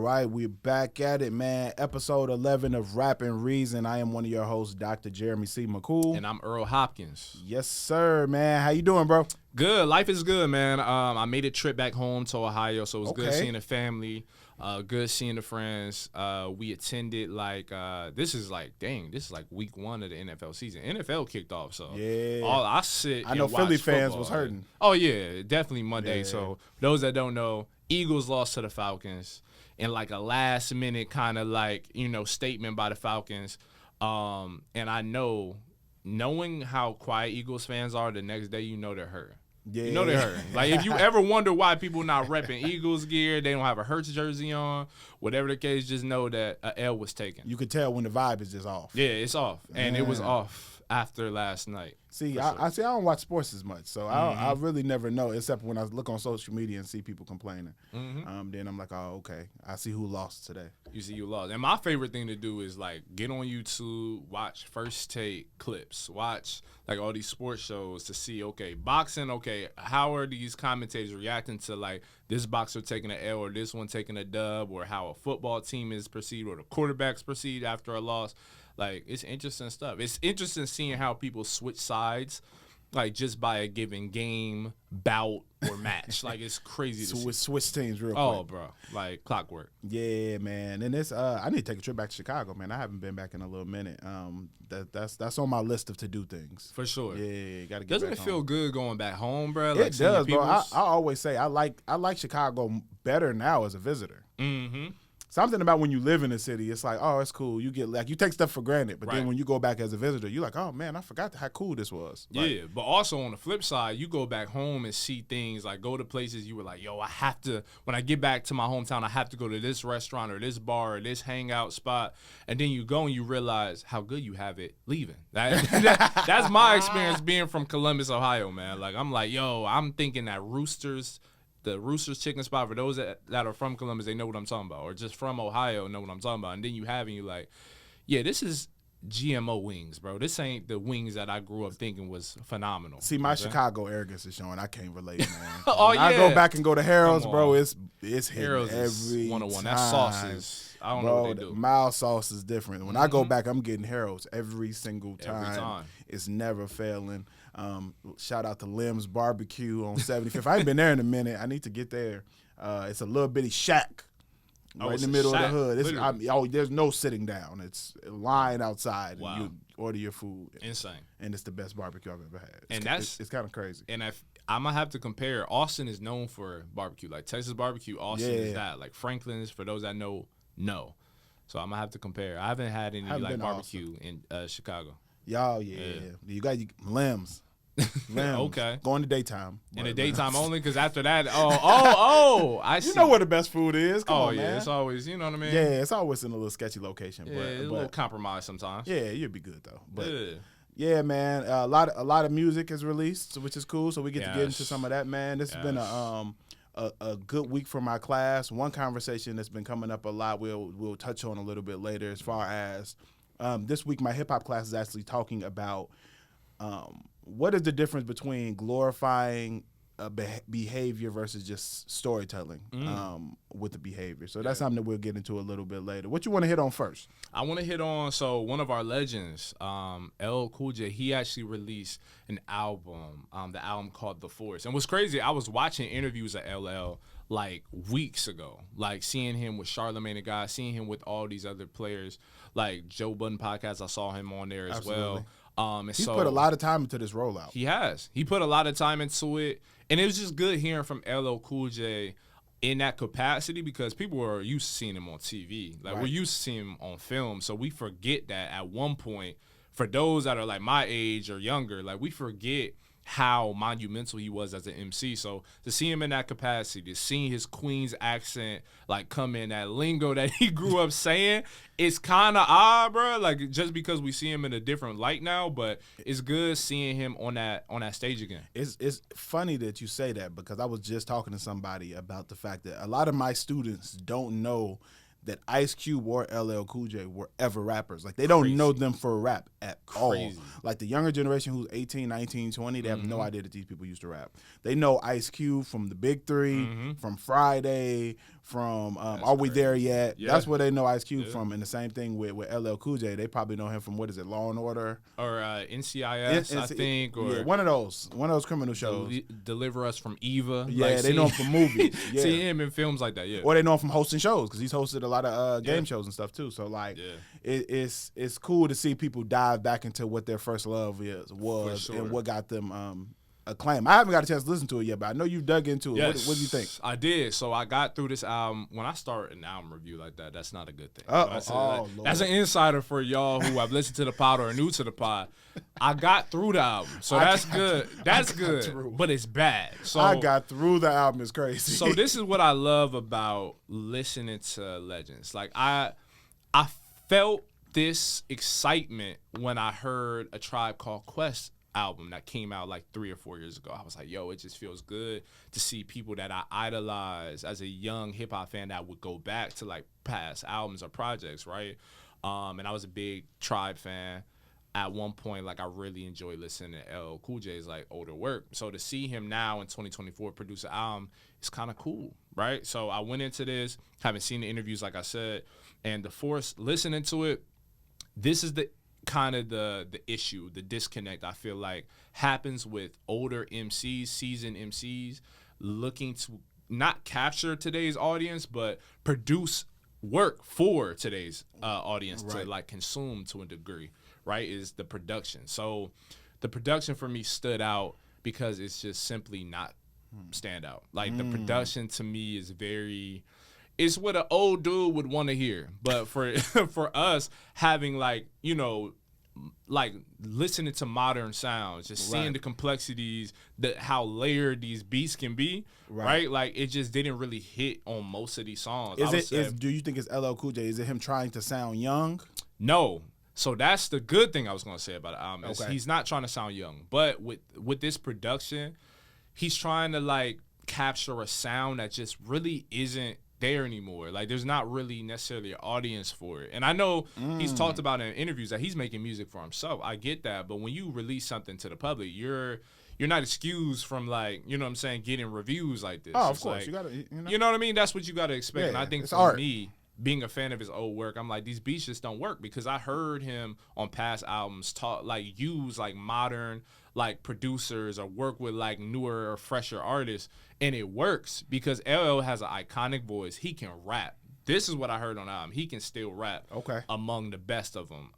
right, we're back at it, man. Episode 11 of Rap and Reason. I am one of your hosts, Dr. Jeremy C. McCool. And I'm Earl Hopkins. Yes, sir, man. How you doing, bro? Good. Life is good, man. I made a trip back home to Ohio, so it was good seeing the family, good seeing the friends. We attended, this is like week 1 of the NFL season. NFL kicked off, so yeah. I know Philly fans football. Was hurting. Oh, yeah, definitely Monday. Yeah. So for those that don't know, Eagles lost to the Falcons in like a last minute kind of statement by the Falcons. And I knowing how quiet Eagles fans are, the next day you know they're hurt. Yeah. You know they're hurt. Like if you ever wonder why people not repping Eagles gear, they don't have a Hurts jersey on, whatever the case, just know that a L was taken. You could tell when the vibe is just off. Yeah, it's off. And it was off after last night. See, I don't watch sports as much, so I really never know, except when I look on social media and see people complaining. Then I'm like, oh, okay. I see who lost today. You see who lost. And my favorite thing to do is, get on YouTube, watch First Take clips, watch, all these sports shows to see, boxing, how are these commentators reacting to, this boxer taking an L or this one taking a dub, or how a football team is perceived or the quarterback's perceived after a loss. It's interesting stuff. It's interesting seeing how people switch sides, just by a given game, bout, or match. It's crazy to see. Switch teams real quick. Oh, bro. Clockwork. Yeah, man. And it's I need to take a trip back to Chicago, man. I haven't been back in a little minute. That's on my list of to-do things. For sure. Yeah, got to get Doesn't back it feel home. good going back home, bro? It does, bro. I always say I like Chicago better now as a visitor. Mm-hmm. Something about when you live in a city, it's like, oh, it's cool. You get you take stuff for granted, but then when you go back as a visitor, you're like, oh man, I forgot how cool this was. Yeah, but also on the flip side, you go back home and see things go to places you were like, yo, I have to. When I get back to my hometown, I have to go to this restaurant or this bar or this hangout spot, and then you go and you realize how good you have it leaving. That's my experience being from Columbus, Ohio, man. I'm like, yo, I'm thinking that the Roosters chicken spot, for those that are from Columbus, they know what I'm talking about, or just from Ohio know what I'm talking about. And then you have, and you're like, yeah, this is GMO wings, bro. This ain't the wings that I grew up thinking was phenomenal. See, my Chicago arrogance is showing. I can't relate, man. When I go back and go to Harold's, bro, it's Harold's every 101. time. That sauce is, I don't know what they do. Mild sauce is different. When I go back, I'm getting Harold's every single time. Every time. It's never failing. Shout out to Lim's Barbecue on 75th. I ain't been there in a minute. I need to get there. It's a little bitty shack right in the middle of the hood. There's no sitting down. It's a line outside. Wow. And you order your food. Insane. And it's the best barbecue I've ever had. And it's kind of crazy. And I'm going to have to compare. Austin is known for barbecue. Texas barbecue, Austin is that. Franklin's, for those that know, no. So I'm going to have to compare. I haven't had any barbecue in Chicago. Y'all, yeah. You got Lim's. Okay. Go in the daytime. In the daytime only, because after that, I see. You know where the best food is. Come on, yeah, man. It's always, you know what I mean? Yeah, it's always in a little sketchy location. Yeah, but a little compromise sometimes. Yeah, you'd be good though. But yeah. Yeah, man. A lot of music is released, which is cool. So we get to get into some of that, man. This has been a good week for my class. One conversation that's been coming up a lot. We'll touch on a little bit later. As far as this week, my hip hop class is actually talking about what is the difference between glorifying behavior versus just storytelling with the behavior. So that's something that we'll get into a little bit later. What you want to hit on first? I want to hit on, one of our legends, LL Cool J, he actually released an album, the album called The Force. And what's crazy, I was watching interviews of LL weeks ago, seeing him with Charlamagne the God, seeing him with all these other players, Joe Budden podcast, I saw him on there as well. He's put a lot of time into this rollout. He has. He put a lot of time into it. And it was just good hearing from LL Cool J in that capacity, because people are used to seeing him on TV. We're used to seeing him on film. So we forget that at one point, for those that are my age or younger, we forget how monumental he was as an MC. So to see him in that capacity, to see his Queens accent come in, that lingo that he grew up saying, it's kind of odd, bro. Just because we see him in a different light now, but it's good seeing him on that stage again. It's funny that you say that, because I was just talking to somebody about the fact that a lot of my students don't know that Ice Cube or LL Cool J were ever rappers. They don't know them for rap at all. The younger generation who's 18, 19, 20, they have no idea that these people used to rap. They know Ice Cube from the Big Three, from Friday, from Are We There Yet? Yeah. That's where they know Ice Cube from. And the same thing with LL Cool J. They probably know him from, what is it, Law and Order? Or NCIS, I think. Or one of those criminal shows. Deliver Us from Eva. Yeah, like, they know him from movies. Yeah. See him in films like that, yeah. Or they know him from hosting shows, because he's hosted a lot of game shows and stuff too. So like, it's cool to see people dive back into what their first love was and what got them acclaim. I haven't got a chance to listen to it yet, but I know you dug into it. Yes, what do you think? I did. So I got through this album. When I start an album review like that, that's not a good thing. That's an insider for y'all who have listened to the pod or are new to the pod. I got through the album, so that's good. That's good, but it's bad. So I got through the album. It's crazy. So this is what I love about listening to legends. Like I felt this excitement when I heard A Tribe Called Quest album that came out like 3 or 4 years ago. I was like, yo, it just feels good to see people that I idolize as a young hip hop fan that would go back to like past albums or projects, right? And I was a big Tribe fan. At one point, like I really enjoyed listening to LL Cool J's like older work. So to see him now in 2024 produce an album is kind of cool, right? So I went into this, haven't seen the interviews like I said, and the force listening to it, this is the kind of the issue, the disconnect I feel like happens with older MCs, seasoned MCs, looking to not capture today's audience, but produce work for today's audience to like consume to a degree, right, is the production. So the production for me stood out because it's just simply not stand out. Like the production to me is very... It's what an old dude would want to hear. But for for us, having like, you know, like listening to modern sounds, just seeing the complexities, how layered these beats can be, right? Like it just didn't really hit on most of these songs. Do you think it's LL Cool J? Is it him trying to sound young? No. So that's the good thing I was going to say about the album. He's not trying to sound young. But with this production, he's trying to like capture a sound that just really isn't there anymore. Like there's not really necessarily an audience for it. And I know he's talked about in interviews that he's making music for himself. I get that, but when you release something to the public, you're not excused from like, you know what I'm saying, getting reviews like this. Oh, of course. Like, you gotta, you know what I mean? That's what you gotta expect. Yeah, and I think for me, being a fan of his old work, I'm like, these beats just don't work, because I heard him on past albums use like modern like producers or work with like newer or fresher artists, and it works because LL has an iconic voice. He can rap. This is what I heard on the album. He can still rap among the best of them.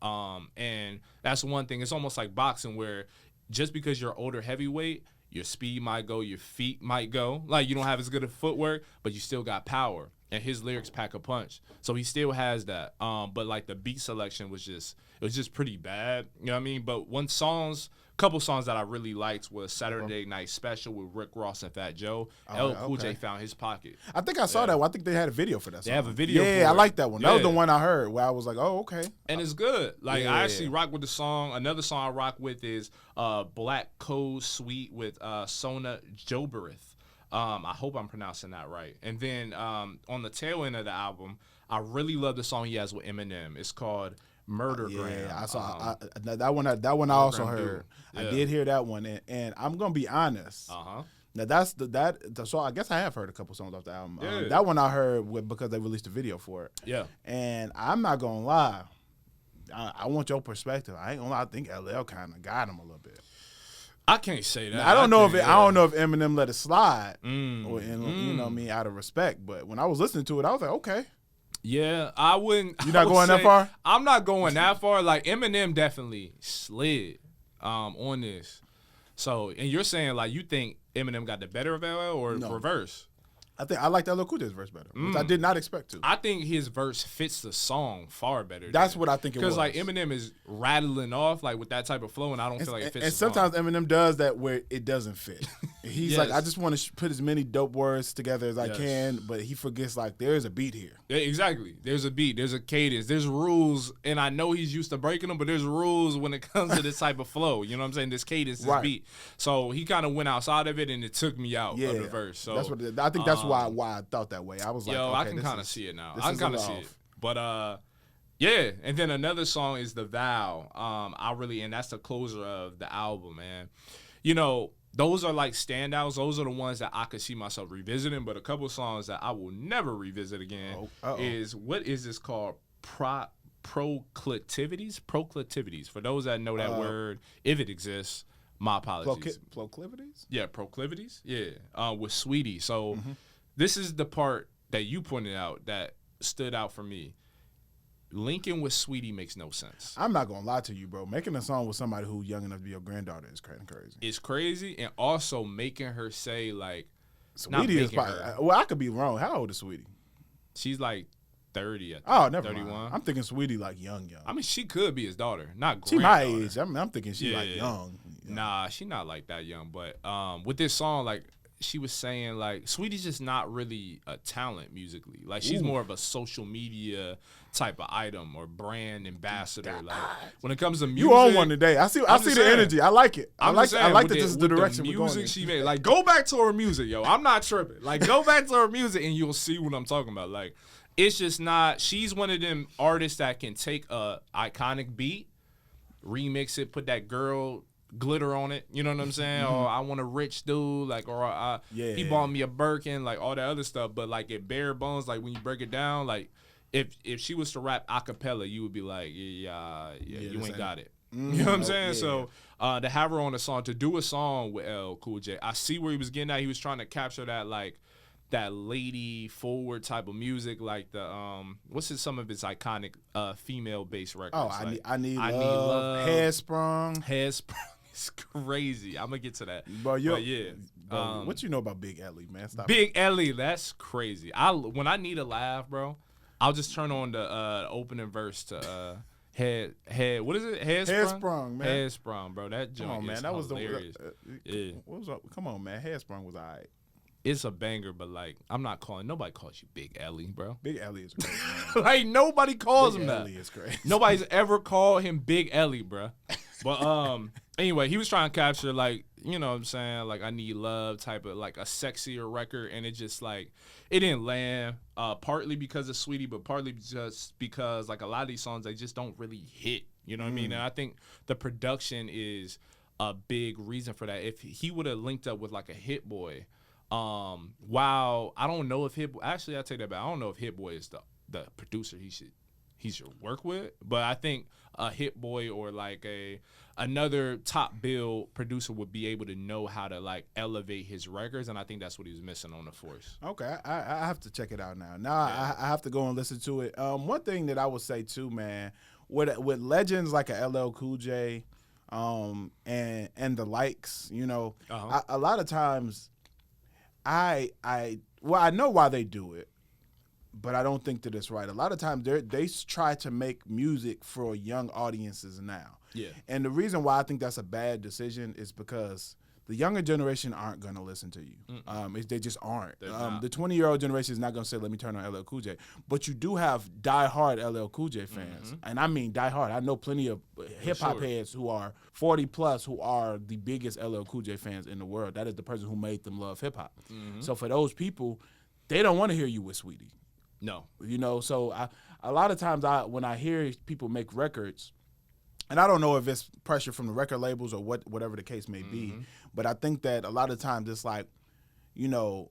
And that's one thing. It's almost like boxing, where just because you're older heavyweight, your speed might go, your feet might go. Like you don't have as good a footwork, but you still got power. And his lyrics pack a punch. So he still has that. But like the beat selection was just pretty bad. You know what I mean? But couple songs that I really liked was Saturday Night Special with Rick Ross and Fat Joe. LL Cool J found his pocket. I think I saw that one. I think they had a video for that song. They have a video for it. I like that one. That was the one I heard where I was like, oh, okay. And it's good. Like I actually rock with the song. Another song I rock with is Black Code Suite with Sona Joberith. I hope I'm pronouncing that right. And then on the tail end of the album, I really love the song he has with Eminem. It's called Murdergram. Yeah, I saw that one. That one I also heard. Yeah. I did hear that one, and I'm gonna be honest. Now that's so I guess I have heard a couple songs off the album. Yeah. That one I heard because they released a video for it. Yeah. And I'm not gonna lie. I want your perspective. I ain't gonna lie. I think LL kind of got him a little bit. I can't say that. Now, I don't know if Eminem let it slide, or you know what I mean, out of respect. But when I was listening to it, I was like, okay. Yeah, I wouldn't. You're not going that far? I'm not going that far. Like Eminem definitely slid on this. So, and you're saying like you think Eminem got the better of LL or reverse? I like LL Cool J's verse better, which I did not expect to. I think his verse fits the song far better. That's what I think it was. Because like Eminem is rattling off like with that type of flow, and I don't feel like it fits. And sometimes Eminem does that where it doesn't fit. He's like, I just want to put as many dope words together as I can, but he forgets like there is a beat here. Yeah, exactly. There's a beat. There's a cadence. There's rules, and I know he's used to breaking them, but there's rules when it comes to this type of flow. You know what I'm saying? This cadence, this beat. So he kind of went outside of it, and it took me out of the verse. So that's what I think. That's why I thought that way. I was like, yo, I can kind of see it now. I can kind of see it. But yeah. And then another song is The Vow. And that's the closer of the album, man. You know, those are like standouts. Those are the ones that I could see myself revisiting. But a couple of songs that I will never revisit again is, what is this called? Proclivities. For those that know that word, if it exists, my apologies. Proclivities? Yeah, proclivities. Yeah, with Sweetie. So this is the part that you pointed out that stood out for me. Linking with Sweetie makes no sense. I'm not gonna lie to you, bro. Making a song with somebody who's young enough to be your granddaughter is crazy. It's crazy, and also making her say like, Sweetie is probably, well, I could be wrong. How old is Sweetie? She's like 30. Never 31. Mind. I'm thinking Sweetie like young. I mean, she could be his daughter, not she my age. I'm thinking she like young. Nah, she not like that young. But with this song, like, she was saying, like, Sweetie's just not really a talent musically. Like, she's more of a social media type of item or brand ambassador. Like, when it comes to music, you on one today. I see the energy. I like it. I like that this is the direction we're going in. She made. Like, go back to her music, yo. I'm not tripping. Like, go back to her music and you'll see what I'm talking about. Like, it's just not. She's one of them artists that can take a iconic beat, remix it, put that girl glitter on it, you know what I'm saying? Or I want a rich dude, like, or he bought me a Birkin, like all that other stuff. But like at bare bones, like when you break it down, like if she was to rap a cappella, you would be like, you ain't got it. You know what I'm saying? So to have her on a song, to do a song with LL Cool J, I see where he was getting at. He was trying to capture that like that lady forward type of music, like the some of his iconic female based records. Oh, like, I need love. Headsprung is crazy. I'm gonna get to that. But what you know about Big Ellie, man? Stop. Big Ellie, that's crazy. When I need a laugh, bro, I'll just turn on the opening verse to head. What is it? Headsprung, man. Headsprung, bro. That joint is hilarious. Come on, man. Headsprung was alright. It's a banger, but like nobody calls you Big Ellie, bro. Big Ellie is great, man. Like nobody calls him that. Big Ellie is great. Nobody's ever called him Big Ellie, bro. But anyway, he was trying to capture like, you know what I'm saying, like I Need Love type of like a sexier record, and it just like it didn't land. Partly because of Sweetie, but partly just because like a lot of these songs they just don't really hit. You know what I mean? And I think the production is a big reason for that. If he would have linked up with like a Hit Boy. While I don't know if actually I'll take that back. I don't know if Hit Boy is the producer he should work with, but I think a Hit Boy or like another top bill producer would be able to know how to like elevate his records, and I think that's what he was missing on The Force. Okay, I have to check it out now. I have to go and listen to it. One thing that I would say too, man, with legends like a LL Cool J, and the likes, you know, a lot of times. I know why they do it, but I don't think that it's right. A lot of times they try to make music for young audiences now. Yeah. And the reason why I think that's a bad decision is because the younger generation aren't going to listen to you. They just aren't. The 20-year-old generation is not going to say, let me turn on LL Cool J. But you do have diehard LL Cool J fans. And I mean diehard. I know plenty of hip-hop heads who are 40-plus who are the biggest LL Cool J fans in the world. That is the person who made them love hip-hop. So for those people, they don't want to hear you with Sweetie. No. You know, so a lot of times when I hear people make records, and I don't know if it's pressure from the record labels or whatever the case may be, but I think that a lot of times it's like, you know,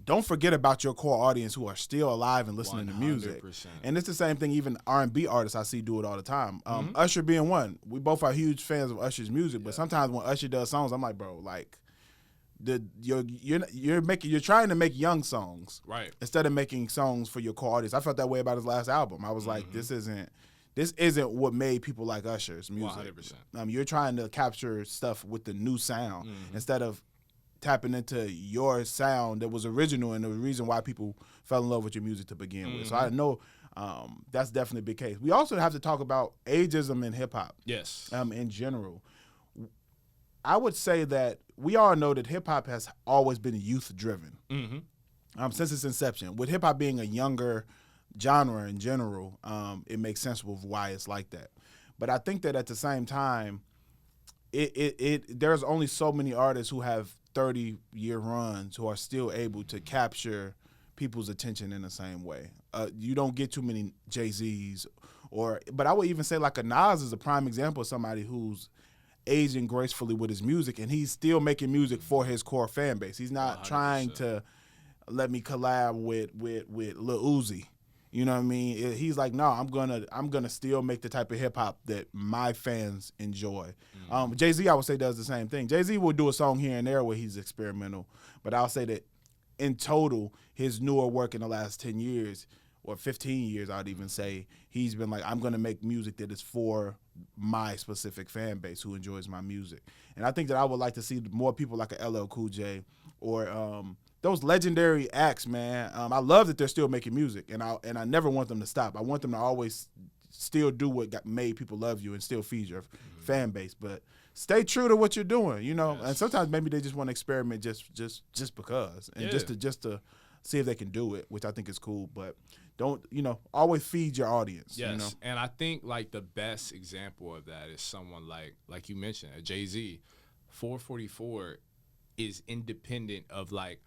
don't forget about your core audience who are still alive and listening 100%. To music. And it's the same thing even R&B artists I see do it all the time. Usher being one. We both are huge fans of Usher's music, but sometimes when Usher does songs, I'm like, bro, like you're trying to make young songs, right? Instead of making songs for your core audience. I felt that way about his last album. I was like, this isn't what made people like Usher's music. 100%. You're trying to capture stuff with the new sound instead of tapping into your sound that was original and the reason why people fell in love with your music to begin with. So I know that's definitely a big case. We also have to talk about ageism in hip-hop. Yes. In general. I would say that we all know that hip-hop has always been youth-driven since its inception. With hip-hop being a younger genre in general, it makes sense with why it's like that. But I think that at the same time, there's only so many artists who have 30-year runs who are still able to capture people's attention in the same way. You don't get too many Jay-Z's, but I would even say like a Nas is a prime example of somebody who's aging gracefully with his music, and he's still making music for his core fan base. He's not 100%. trying to let me collab with Lil Uzi. You know what I mean? He's like, no, I'm gonna still make the type of hip hop that my fans enjoy. Jay-Z, I would say, does the same thing. Jay-Z will do a song here and there where he's experimental, but I'll say that in total, his newer work in the last 10 years or 15 years, I'd even say, he's been like, I'm gonna make music that is for my specific fan base who enjoys my music. And I think that I would like to see more people like a LL Cool J or those legendary acts, man. I love that they're still making music, and I never want them to stop. I want them to always still do what made people love you and still feed your fan base. But stay true to what you're doing, you know. Yes. And sometimes maybe they just want to experiment just because, and just to see if they can do it, which I think is cool. But don't, always feed your audience. Yes, you know? And I think like the best example of that is someone like you mentioned, a Jay-Z. 444 is independent of like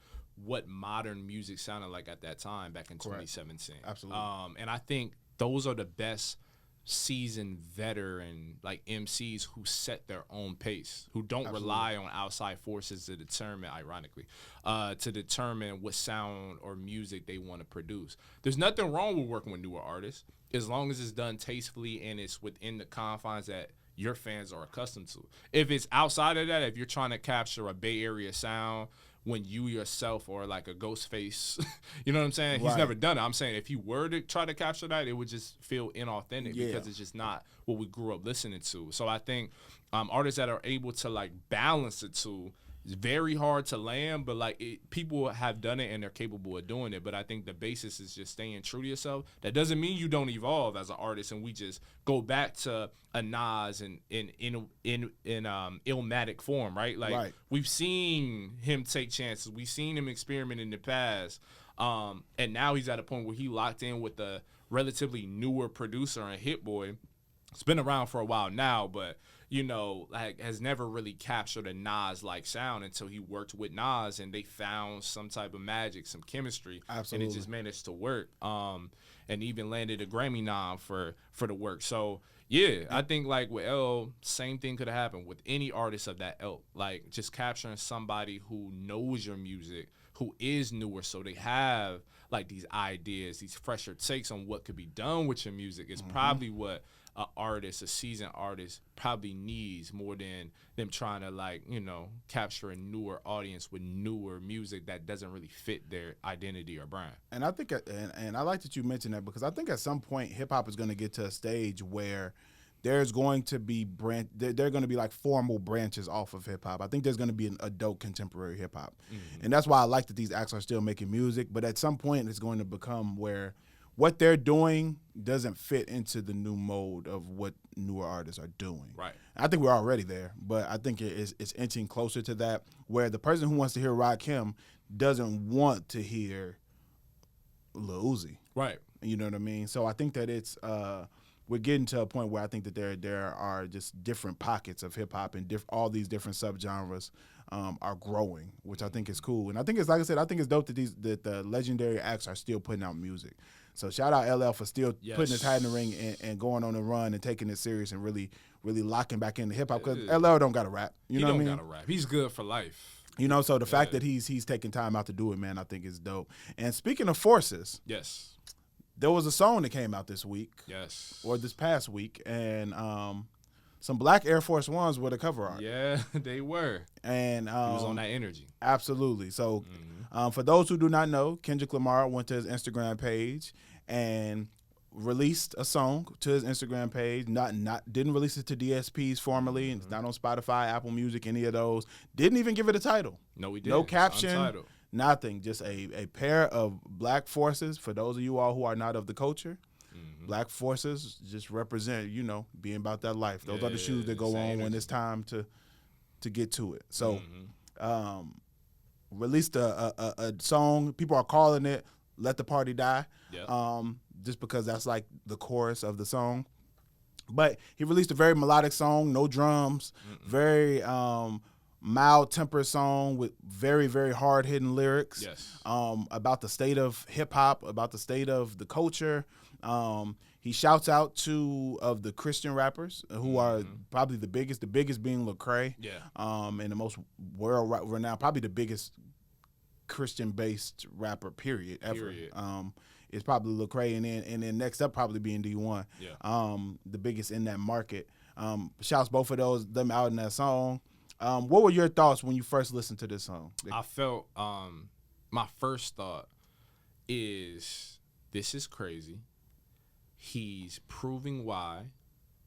what modern music sounded like at that time back in 2017. Absolutely. And I think those are the best seasoned veteran like MCs who set their own pace, who don't rely on outside forces to determine, ironically, to determine what sound or music they want to produce. There's nothing wrong with working with newer artists as long as it's done tastefully and it's within the confines that your fans are accustomed to. If it's outside of that, if you're trying to capture a Bay Area sound when you yourself are like a Ghostface, you know what I'm saying? He's never done it. I'm saying if he were to try to capture that, it would just feel inauthentic because it's just not what we grew up listening to. So I think artists that are able to like balance the two, it's very hard to land, but like people have done it and they're capable of doing it. But I think the basis is just staying true to yourself. That doesn't mean you don't evolve as an artist and we just go back to a Nas in Illmatic form, right? Like we've seen him take chances, we've seen him experiment in the past, and now he's at a point where he locked in with a relatively newer producer and Hit Boy. It's been around for a while now, but like has never really captured a Nas-like sound until he worked with Nas and they found some type of magic, some chemistry. Absolutely. And it just managed to work. And even landed a Grammy nom for the work. So yeah, I think like with L, same thing could have happened with any artist of that ilk. Like just capturing somebody who knows your music, who is newer, so they have like these ideas, these fresher takes on what could be done with your music is probably what a seasoned artist probably needs more than them trying to like, capture a newer audience with newer music that doesn't really fit their identity or brand. And I think, and I like that you mentioned that because I think at some point hip hop is going to get to a stage where there's going to be there are going to be like formal branches off of hip hop. I think there's going to be an adult contemporary hip hop, and that's why I like that these acts are still making music. But at some point, it's going to become where what they're doing doesn't fit into the new mode of what newer artists are doing. Right. I think we're already there, but I think it's inching closer to that, where the person who wants to hear Rakim doesn't want to hear Lil Uzi. Right. You know what I mean? So I think that it's we're getting to a point where I think that there are just different pockets of hip hop and all these different subgenres are growing, which I think is cool. And I think it's, like I said, I think it's dope that the legendary acts are still putting out music. So shout out LL for still putting his hat in the ring and going on a run and taking it serious and really, really locking back into hip hop, because LL don't got to rap. You know what I mean? He don't got to rap. He's good for life. So the fact that he's taking time out to do it, man, I think is dope. And speaking of forces, there was a song that came out this week, or this past week, and some black Air Force Ones were the cover art. Yeah, they were. And he was on that energy. Absolutely. So for those who do not know, Kendrick Lamar went to his Instagram page and released a song to his Instagram page. Didn't release it to DSPs formally. It's not on Spotify, Apple Music, any of those. Didn't even give it a title. No, we didn't. No caption. Nothing. Just a pair of black forces. For those of you all who are not of the culture, black forces just represent, being about that life. Those are the shoes that go on when it's time to get to it. So released a song. People are calling it "Let the Party Die," just because that's like the chorus of the song. But he released a very melodic song, no drums, very mild-tempered song with very, very hard-hitting lyrics about the state of hip-hop, about the state of the culture, He shouts out two of the Christian rappers who are probably the biggest being Lecrae. Yeah. And the most world renowned, probably the biggest Christian-based rapper, period, ever. Is probably Lecrae, and then next up probably being D1. Yeah. The biggest in that market. Shouts both of them out in that song. What were your thoughts when you first listened to this song? I felt my first thought is this is crazy. He's proving why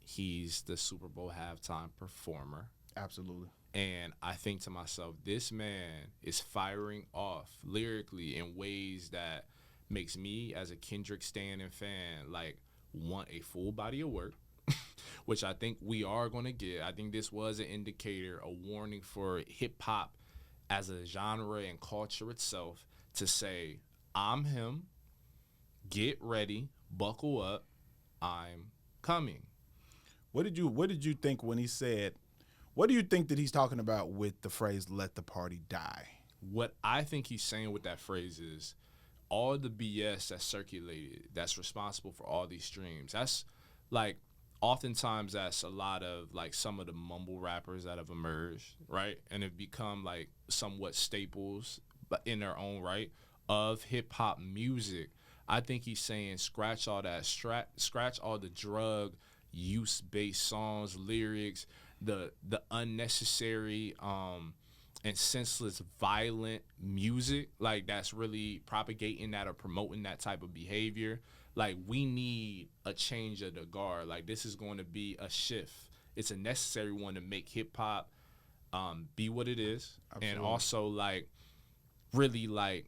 he's the Super Bowl halftime performer. Absolutely. And I think to myself, this man is firing off lyrically in ways that makes me, as a Kendrick stan and fan, like want a full body of work, which I think we are going to get. I think this was an indicator, a warning for hip-hop as a genre and culture itself to say, I'm him, get ready, buckle up, I'm coming. What did you think when he said, what do you think that he's talking about with the phrase, let the party die? What I think he's saying with that phrase is all the BS that's circulated, that's responsible for all these streams. That's like, oftentimes that's a lot of like some of the mumble rappers that have emerged, right? And have become like somewhat staples, but in their own right, of hip hop music. I think he's saying scratch all that, scratch all the drug use based songs, lyrics, the unnecessary and senseless violent music like that's really propagating that or promoting that type of behavior. Like, we need a change of the guard. Like, this is going to be a shift. It's a necessary one to make hip hop be what it is. Absolutely. And also like really like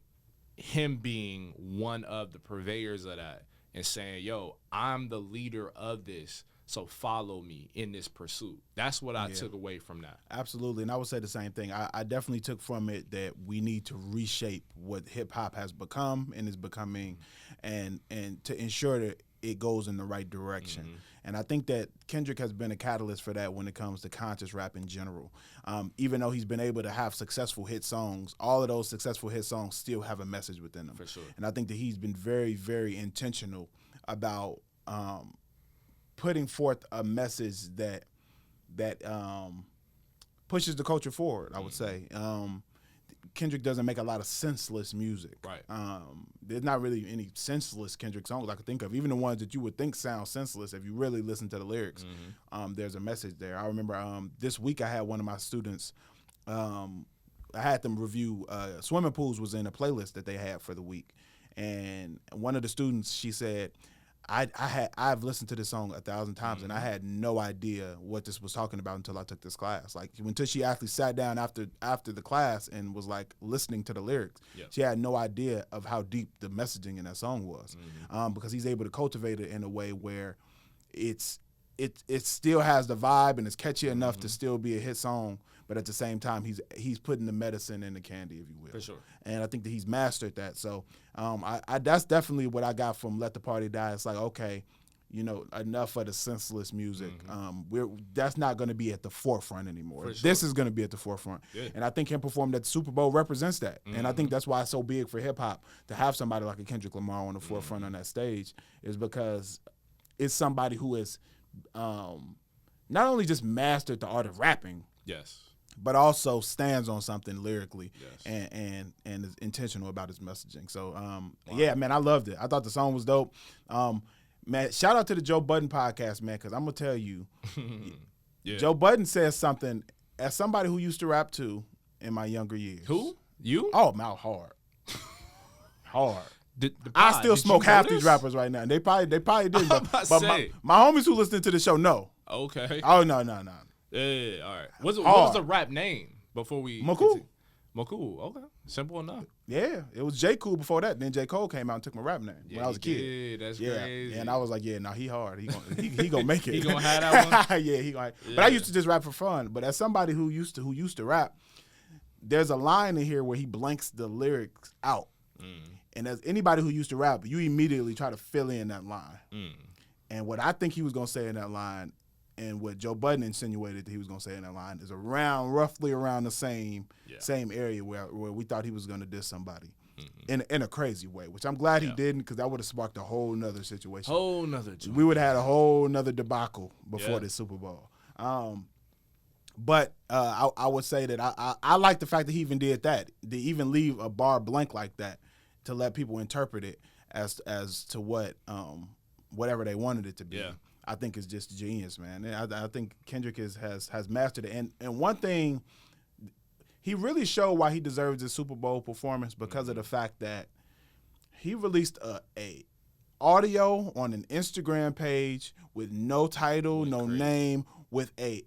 him being one of the purveyors of that and saying, yo, I'm the leader of this, so follow me in this pursuit. That's what I took away from that. Absolutely, and I would say the same thing. I definitely took from it that we need to reshape what hip-hop has become and is becoming, and to ensure that it goes in the right direction. Mm-hmm. And I think that Kendrick has been a catalyst for that when it comes to conscious rap in general. Even though he's been able to have successful hit songs, all of those successful hit songs still have a message within them. For sure. And I think that he's been very, very intentional about putting forth a message that pushes the culture forward, I would say. Kendrick doesn't make a lot of senseless music. Right. There's not really any senseless Kendrick songs I could think of. Even the ones that you would think sound senseless, if you really listen to the lyrics, there's a message there. I remember this week I had one of my students, I had them review Swimming Pools was in a playlist that they had for the week. And one of the students, she said, I've listened to this song 1,000 times and I had no idea what this was talking about until I took this class. Like, until she actually sat down after the class and was like listening to the lyrics, she had no idea of how deep the messaging in that song was. Because he's able to cultivate it in a way where it still has the vibe and it's catchy enough to still be a hit song, but at the same time he's putting the medicine in the candy, if you will. For sure. And I think that he's mastered that. So that's definitely what I got from Let the Party Die. It's like, okay, enough of the senseless music. That's not going to be at the forefront anymore. Sure. This is going to be at the forefront. Yeah. And I think him performing at the Super Bowl represents that. And I think that's why it's so big for hip-hop to have somebody like a Kendrick Lamar on the forefront on that stage, is because it's somebody who is not only just mastered the art of rapping, but also stands on something lyrically and is intentional about his messaging. So, yeah, man, I loved it. I thought the song was dope. Man, shout out to the Joe Budden podcast, man, because I'm going to tell you, Joe Budden says something, as somebody who used to rap too in my younger years. Who? You? Oh, mouth hard. Hard. I still smoke half these rappers right now. And they probably did. But my homies who listen to the show know. Okay. Oh, no. Yeah, all right. What was the rap name before we? McCool. McCool. Okay, simple enough. Yeah, it was J. Cool before that. Then J. Cole came out and took my rap name when I was a kid. Yeah, that's crazy. And I was like, he hard. He gonna make it. He gonna have that one. Yeah, he gonna. Yeah. But I used to just rap for fun. But as somebody who used to rap, there's a line in here where he blanks the lyrics out. And as anybody who used to rap, you immediately try to fill in that line. And what I think he was gonna say in that line, and what Joe Budden insinuated that he was going to say in that line, is roughly around the same area where we thought he was going to diss somebody. in a crazy way, which I'm glad he didn't, because that would have sparked a whole nother situation. We would have had a whole nother debacle before the Super Bowl. But I would say that I like the fact that he even did that, to even leave a bar blank like that, to let people interpret it as to what whatever they wanted it to be. Yeah. I think is just genius, man. And I think Kendrick has mastered it. And one thing, he really showed why he deserves his Super Bowl performance, because of the fact that he released a audio on an Instagram page with no title, no name, with a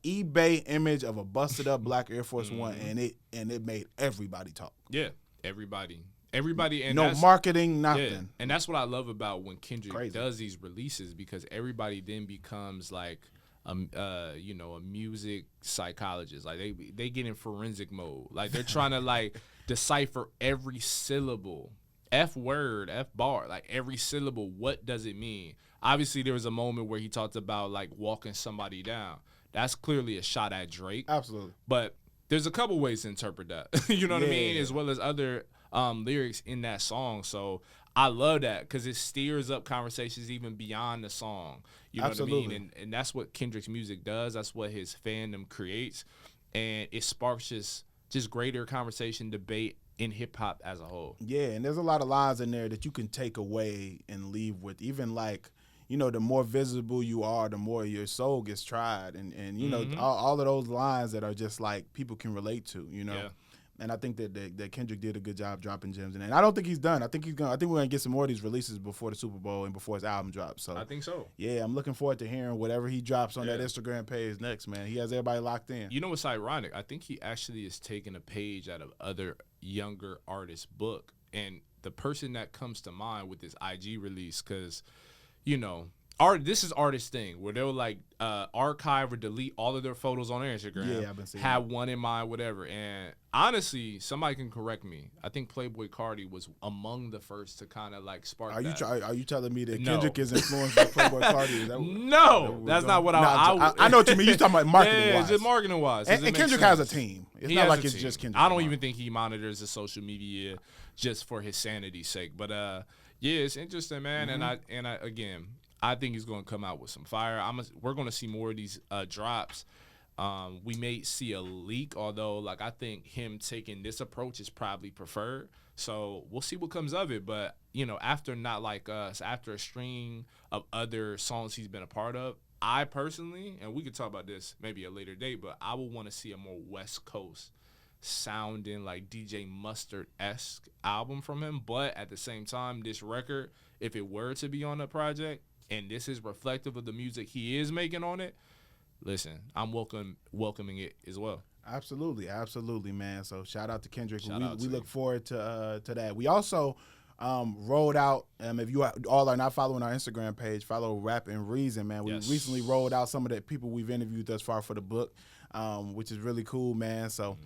eBay image of a busted up black Air Force One, and it made everybody talk. Yeah, everybody, and no marketing, nothing. Yeah. And that's what I love about when Kendrick does these releases, because everybody then becomes like a music psychologist. Like they get in forensic mode. Like they're trying to like decipher every syllable, F word, F bar, like every syllable. What does it mean? Obviously, there was a moment where he talked about like walking somebody down. That's clearly a shot at Drake. Absolutely. But there's a couple ways to interpret that. You know what I mean? As well as other lyrics in that song. So I love that, because it steers up conversations even beyond the song. You know what I mean? And that's what Kendrick's music does. That's what his fandom creates. And it sparks just greater conversation, debate in hip-hop as a whole. Yeah, and there's a lot of lines in there that you can take away and leave with. Even like, the more visible you are, the more your soul gets tried. And all of those lines that are just like people can relate to, Yeah. And I think that Kendrick did a good job dropping gems. And I don't think he's done. I think we're gonna get some more of these releases before the Super Bowl and before his album drops. So I think so. Yeah, I'm looking forward to hearing whatever he drops on that Instagram page next, man. He has everybody locked in. You know what's ironic? I think he actually is taking a page out of other younger artists' book. And the person that comes to mind with this IG release, because, this is artist thing where they'll like archive or delete all of their photos on their Instagram. Yeah, I've been seeing have that. one in mind, whatever. And honestly, somebody can correct me. I think Playboy Cardi was among the first to kind of like spark that. Are you telling me that Kendrick is influenced by Playboy Cardi? No, that's not what I know what you mean. You're talking about marketing wise. Just marketing wise. And Kendrick has a team. It's not like it's just Kendrick. I don't even think he monitors the social media just for his sanity's sake. But it's interesting, man. Mm-hmm. And I again, I think he's going to come out with some fire. We're going to see more of these drops. We may see a leak, although like I think him taking this approach is probably preferred. So we'll see what comes of it. But after Not Like Us, after a string of other songs he's been a part of, I personally, and we could talk about this maybe a later date, but I would want to see a more West Coast sounding like DJ Mustard-esque album from him. But at the same time, this record, if it were to be on a project, and this is reflective of the music he is making on it, listen, I'm welcoming it as well. Absolutely, man. So shout out to Kendrick. We look forward to that. We also rolled out, if you all are not following our Instagram page, follow Rap and Reason, man. We recently rolled out some of the people we've interviewed thus far for the book, which is really cool, man. So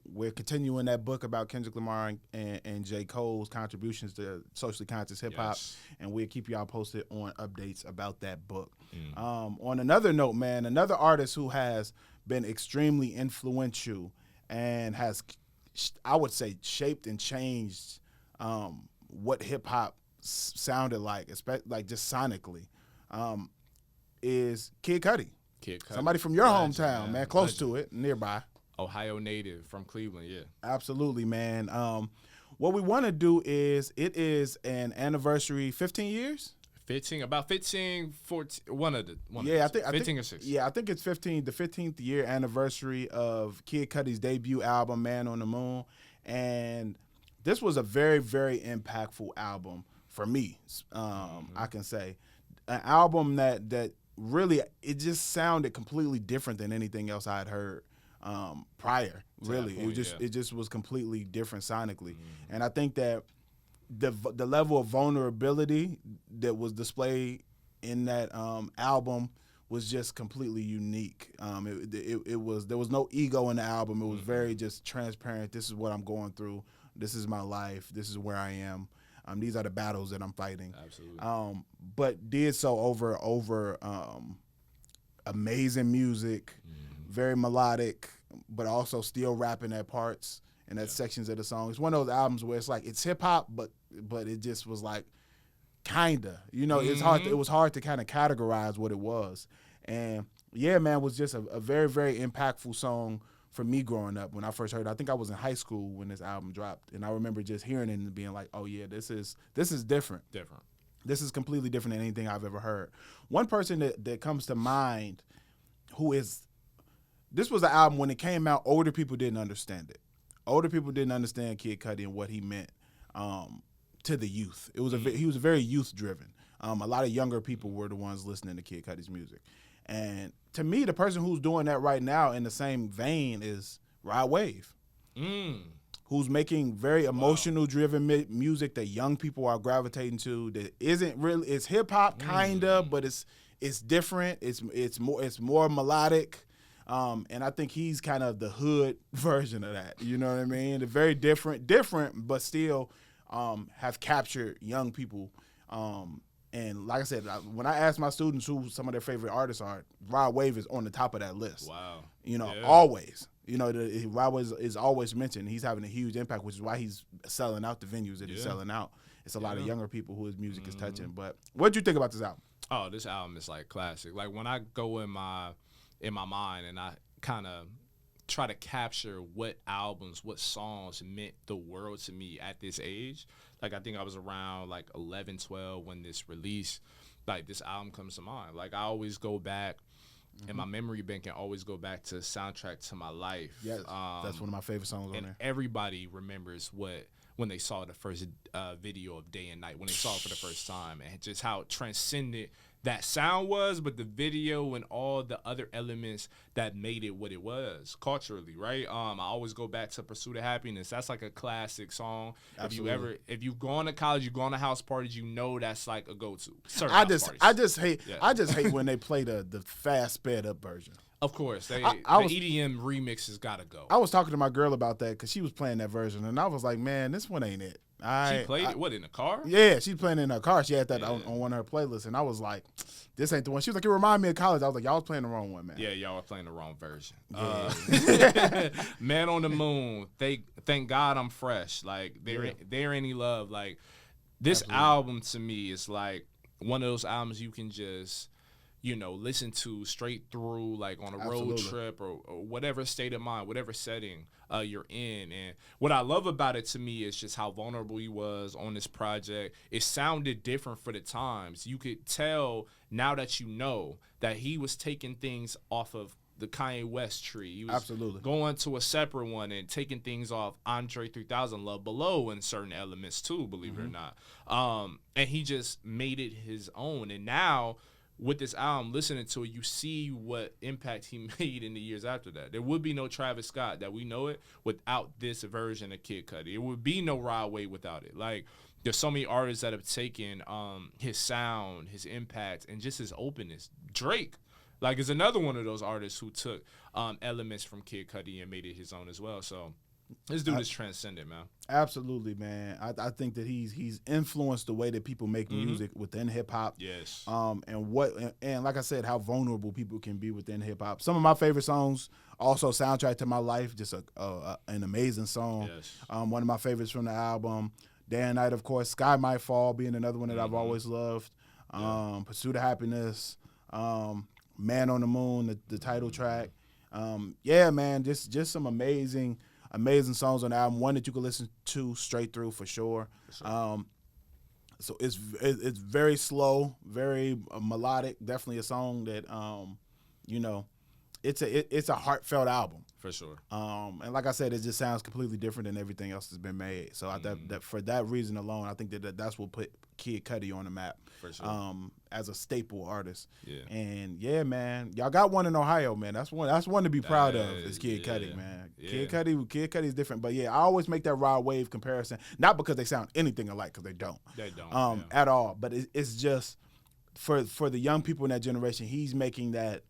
we're continuing that book about Kendrick Lamar and J. Cole's contributions to socially conscious hip-hop, and we'll keep y'all posted on updates about that book. On another note, man, another artist who has been extremely influential and has, I would say, shaped and changed what hip-hop sounded like, especially like just sonically, is Kid Cudi. Somebody from your hometown, man, close to it, nearby. Ohio native from Cleveland, yeah. Absolutely, man. What we want to do is, it is an anniversary, 15 years? 15, about 15, 14, I think 15 or 16. Yeah, I think it's 15, the 15th year anniversary of Kid Cudi's debut album, Man on the Moon. And this was a very, very impactful album for me, I can say. An album that really, it just sounded completely different than anything else I had heard prior. Really, it just was completely different sonically, and I think that the level of vulnerability that was displayed in that album was just completely unique. It was, there was no ego in the album. It was very just transparent. This is what I'm going through. This is my life. This is where I am. These are the battles that I'm fighting. Absolutely. But did so over amazing music, very melodic, but also still rapping at parts, and that's sections of the song. It's one of those albums where it's like it's hip hop, but it just was like kinda, it's hard. It was hard to kind of categorize what it was, and yeah, man, it was just a very, very impactful song for me growing up. When I first heard it, I think I was in high school when this album dropped, and I remember just hearing it and being like, oh yeah, this is different. This is completely different than anything I've ever heard. One person that comes to mind this was an album when it came out, older people didn't understand it. Older people didn't understand Kid Cudi and what he meant to the youth. He was very youth driven. A lot of younger people were the ones listening to Kid Cudi's music. And to me, the person who's doing that right now in the same vein is Rod Wave. Who's making very emotional driven music that young people are gravitating to, that isn't really, it's hip hop kinda, but it's different. It's more melodic. And I think he's kind of the hood version of that. You know what I mean? They're very different, but still have captured young people. And like I said, when I ask my students who some of their favorite artists are, Rod Wave is on the top of that list. Wow. Always. Rod Wave is always mentioned. He's having a huge impact, which is why he's selling out the venues that he's selling out. It's a lot of younger people who his music is touching. But what did you think about this album? Oh, this album is like classic. Like when I go in my mind and I kind of try to capture what songs meant the world to me at this age. Like I think I was around like 11, 12 when this released. Like this album comes to mind. Like I always go back, and my memory bank can always go back to Soundtrack to My Life. Yes, that's one of my favorite songs on there. Everybody remembers when they saw the first video of Day and Night, when they saw it for the first time, and just how transcendent that sound was, but the video and all the other elements that made it what it was culturally, right? I always go back to Pursuit of Happiness. That's like a classic song. Absolutely. If you've gone to college, you've gone to house parties, that's like a go-to. I just hate when they play the fast sped up version. Of course, the EDM remixes gotta go. I was talking to my girl about that because she was playing that version, and I was like, man, this one ain't it. She played it, in the car? Yeah, she's playing it in her car. She had that on one of her playlists, and I was like, this ain't the one. She was like, it reminded me of college. I was like, y'all was playing the wrong one, man. Yeah, y'all were playing the wrong version. Yeah. Man on the Moon, thank God I'm fresh. Like, there any love. Like, this album to me is like one of those albums you can just listen to straight through, like on a road trip or whatever state of mind, whatever setting you're in. And what I love about it to me is just how vulnerable he was on this project. It sounded different for the times. You could tell now that that he was taking things off of the Kanye West tree. He was going to a separate one and taking things off Andre 3000 Love Below in certain elements too, believe it or not. And he just made it his own. And now with this album, listening to it, you see what impact he made in the years after that. There would be no Travis Scott that we know it without this version of Kid Cudi. There would be no Rod Wave without it. Like, there's so many artists that have taken his sound, his impact, and just his openness. Drake, like, is another one of those artists who took elements from Kid Cudi and made it his own as well. So this dude is transcendent, man. Absolutely, man. I think that he's influenced the way that people make music within hip hop. Yes. And like I said, how vulnerable people can be within hip hop. Some of my favorite songs, also Soundtrack to My Life, just an amazing song. Yes. One of my favorites from the album. Day and Night, of course. Sky Might Fall being another one that I've always loved. Pursuit of Happiness. Man on the Moon, the title track. Yeah, man, just some amazing songs on the album. One that you can listen to straight through for sure. So it's very slow, very melodic. Definitely a song that it's a heartfelt album for sure. And like I said, it just sounds completely different than everything else that's been made. So that for that reason alone, I think that's what put Kid Cudi on the map for sure. As a staple artist. Yeah. And yeah, man, y'all got one in Ohio, man. That's one to be proud of. Is Kid Cudi, man. Yeah. Kid Cudi is different, but yeah, I always make that Rod Wave comparison, not because they sound anything alike, because they don't. They don't. At all. But it's just for the young people in that generation, he's making that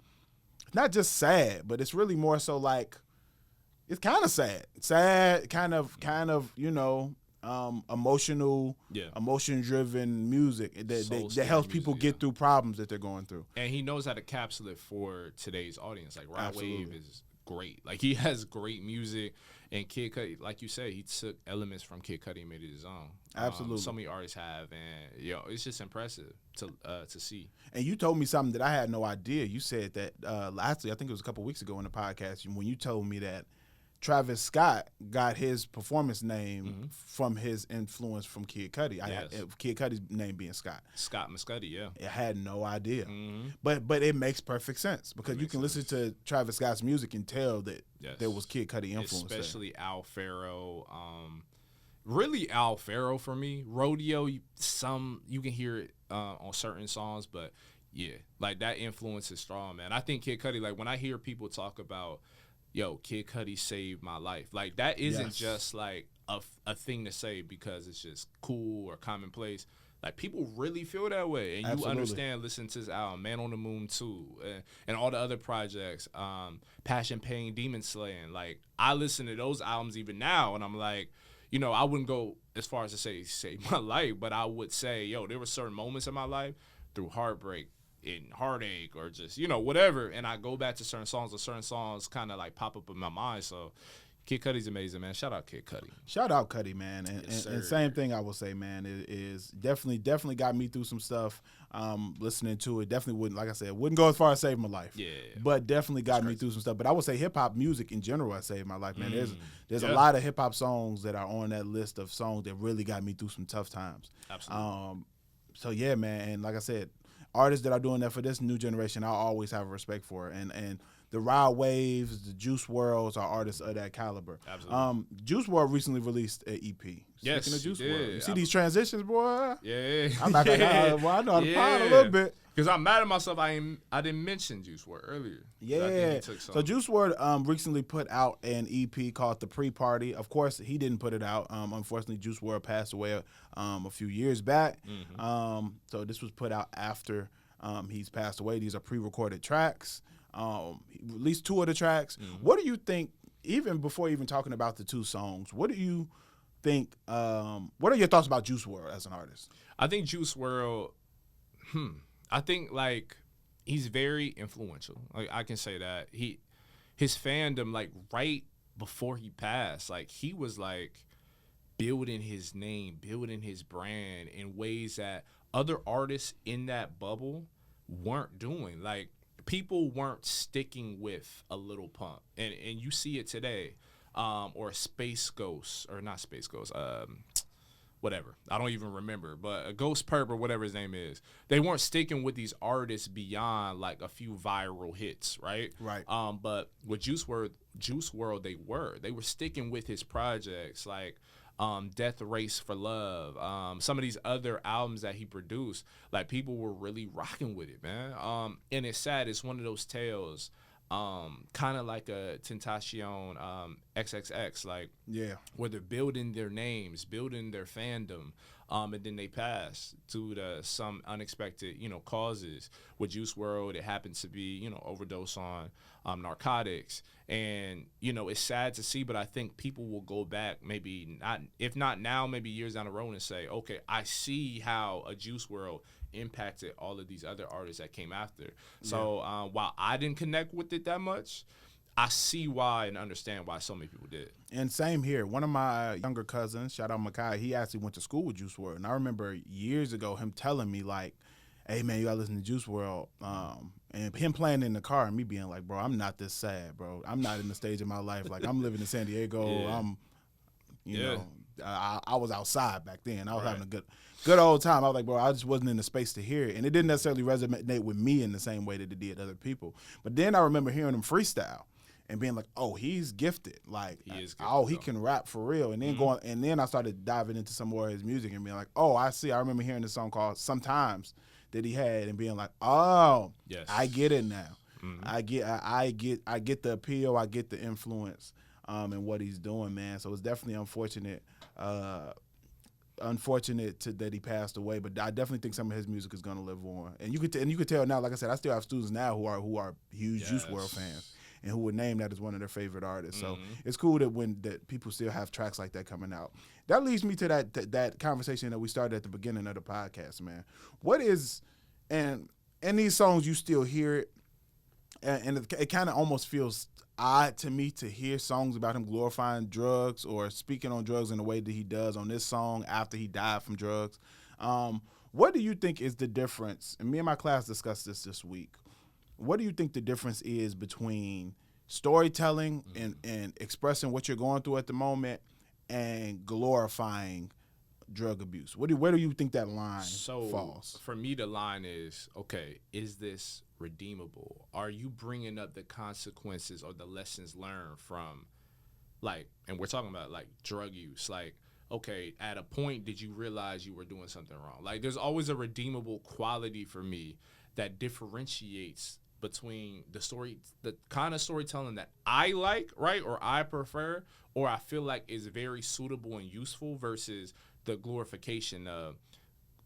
not just sad, but it's really more so like it's kind of sad, kind of emotional, emotion-driven music that helps people get through problems that they're going through. And he knows how to capsule it for today's audience. Like Rod Wave is great. Like, he has great music. And Kid Cudi, like you said, he took elements from Kid Cudi and made it his own. Absolutely. So many artists have, and it's just impressive to see. And you told me something that I had no idea. You said that lastly, I think it was a couple weeks ago in the podcast, when you told me that Travis Scott got his performance name from his influence from Kid Cudi. Kid Cudi's name being Scott. Scott Muscudi, yeah. I had no idea. But it makes perfect sense because you can listen to Travis Scott's music and tell that there was Kid Cudi influence especially there. Al Faro. Really Al Faro for me. Rodeo, you can hear it on certain songs, but yeah, like that influence is strong, man. I think Kid Cudi, like when I hear people talk about, Kid Cudi saved my life. Like, that isn't just, like, a thing to say because it's just cool or commonplace. Like, people really feel that way. And Absolutely. You understand listening to this album, Man on the Moon 2, and all the other projects, Passion, Pain, Demon Slaying. Like, I listen to those albums even now, and I'm like, I wouldn't go as far as to say save my life, but I would say, there were certain moments in my life through heartbreak, in heartache or just whatever, and I go back to certain songs kind of like pop up in my mind. So Kid Cudi's amazing, man. Shout out Kid Cudi. Shout out Cudi, man. And same thing I will say, man, is definitely got me through some stuff. Listening to it definitely wouldn't go as far as save my life. Yeah. But definitely got me through some stuff. But I would say hip hop music in general has saved my life, man. There's a lot of hip hop songs that are on that list of songs that really got me through some tough times. Absolutely. So yeah, man, and like I said, artists that are doing that for this new generation, I always have respect for. And the Rod Waves, the Juice WRLDs are artists of that caliber. Absolutely. Juice WRLD recently released an EP. Yes, Speaking of Juice did. WRLD, you see these transitions, boy? Yeah. I'm not gonna I know how to pod a little bit. Because I'm mad at myself. I didn't mention Juice WRLD earlier. Yeah. So Juice WRLD recently put out an EP called The Pre-Party. Of course, he didn't put it out. Unfortunately, Juice WRLD passed away a few years back. So this was put out after he's passed away. These are pre-recorded tracks. He released 2 of the tracks. What do you think, even before even talking about the 2 songs, what do you think, what are your thoughts about Juice WRLD as an artist? I think Juice WRLD, I think, like, he's very influential. Like, I can say that. His fandom, like, right before he passed, like, he was, like, building his name, building his brand in ways that other artists in that bubble weren't doing. Like, people weren't sticking with a Lil Pump. And you see it today. Or Space Ghost, or not Space Ghost, whatever. I don't even remember, but Ghost Perp or whatever his name is. They weren't sticking with these artists beyond like a few viral hits, right? Right. But with Juice WRLD, they were sticking with his projects like Death Race for Love, some of these other albums that he produced. Like, people were really rocking with it, man. And it's sad. It's one of those tales. Kind of like a Tentacion XXX, like, where they're building their names, building their fandom, and then they pass due to some unexpected, causes. With Juice WRLD, it happens to be, overdose on narcotics, and it's sad to see, but I think people will go back, maybe not, if not now, maybe years down the road, and say, okay, I see how a Juice WRLD impacted all of these other artists that came after. So while I didn't connect with it that much, I see why and understand why so many people did. And same here. One of my younger cousins, shout out Makai, he actually went to school with Juice WRLD. And I remember years ago him telling me, like, hey, man, you got to listen to Juice WRLD. And him playing in the car and me being like, bro, I'm not this sad, bro. I'm not in the stage of my life. Like, I'm living in San Diego. I'm, you know, I was outside back then. I was having a good old time. I was like, bro, I just wasn't in the space to hear it. And it didn't necessarily resonate with me in the same way that it did other people. But then I remember hearing him freestyle and being like, oh, he's gifted. Like, he can rap for real. And then and then I started diving into some more of his music and being like, oh, I see. I remember hearing this song called Sometimes that he had and being like, oh, I get it now. I get the appeal. I get the influence and what he's doing, man. So it's definitely unfortunate that he passed away, but I definitely think some of his music is gonna live on. And you could tell now, like I said, I still have students now who are huge Juice WRLD fans and who would name that as one of their favorite artists. So it's cool that people still have tracks like that coming out. That leads me to that conversation that we started at the beginning of the podcast, man. What is, and in these songs you still hear it, and it kind of almost feels odd to me to hear songs about him glorifying drugs or speaking on drugs in the way that he does on this song after he died from drugs. What do you think is the difference? And me and my class discussed this week. What do you think the difference is between storytelling and expressing what you're going through at the moment and glorifying drug abuse? Where do you think that line falls? For me, the line is, okay, is this redeemable? Are you bringing up the consequences or the lessons learned from, like, and we're talking about, like, drug use, like, okay, at a point, did you realize you were doing something wrong? Like, there's always a redeemable quality for me that differentiates between the kind of storytelling that I like, right, or I prefer, or I feel like is very suitable and useful versus the glorification of,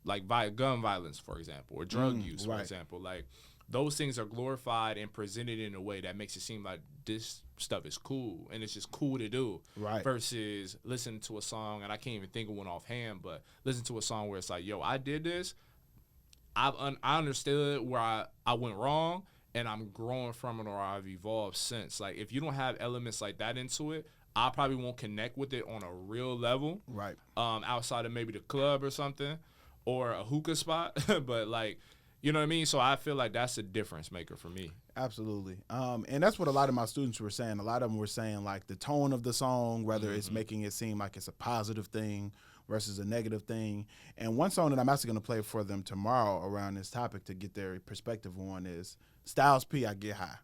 like, gun violence, for example, or drug use, for example. Like, those things are glorified and presented in a way that makes it seem like this stuff is cool and it's just cool to do. Right. Versus listening to a song, and I can't even think of one offhand, but listen to a song where it's like, yo, I did this. I understood where I went wrong, and I'm growing from it, or I've evolved since. Like, if you don't have elements like that into it, I probably won't connect with it on a real level. Right. Outside of maybe the club or something, or a hookah spot. But, like, you know what I mean? So I feel like that's a difference maker for me. Absolutely. And that's what a lot of my students were saying. A lot of them were saying, like, the tone of the song, whether it's making it seem like it's a positive thing versus a negative thing. And one song that I'm actually going to play for them tomorrow around this topic to get their perspective on is Styles P, I Get High.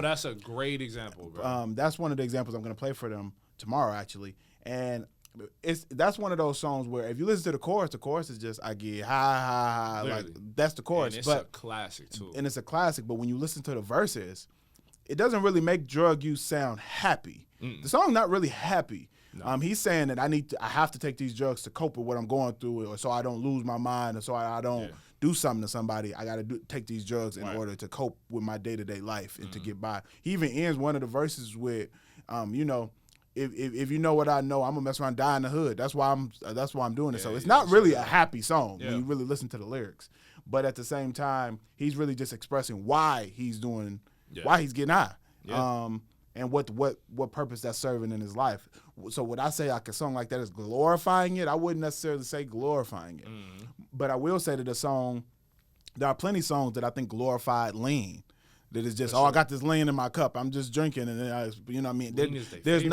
That's a great example, bro. That's one of the examples I'm going to play for them tomorrow, actually. And that's one of those songs where if you listen to the chorus is just I get high. Literally. Like, that's the chorus. And it's a classic too. And it's a classic, but when you listen to the verses, it doesn't really make drug use sound happy. The song's not really happy. No. He's saying that I have to take these drugs to cope with what I'm going through, or so I don't lose my mind, or so I don't do something to somebody. I got to take these drugs in order to cope with my day-to-day life and to get by. He even ends one of the verses with, if you know what I know, I'm gonna mess around, die in the hood. That's why I'm doing it. So it's not really a happy song when you really listen to the lyrics. But at the same time, he's really just expressing why he's doing, why he's getting high, and what purpose that's serving in his life. So would I say like a song like that is glorifying it? I wouldn't necessarily say glorifying it, but I will say that there are plenty of songs that I think glorified lean. That is just, I got this lean in my cup. I'm just drinking, and you know what I mean. There's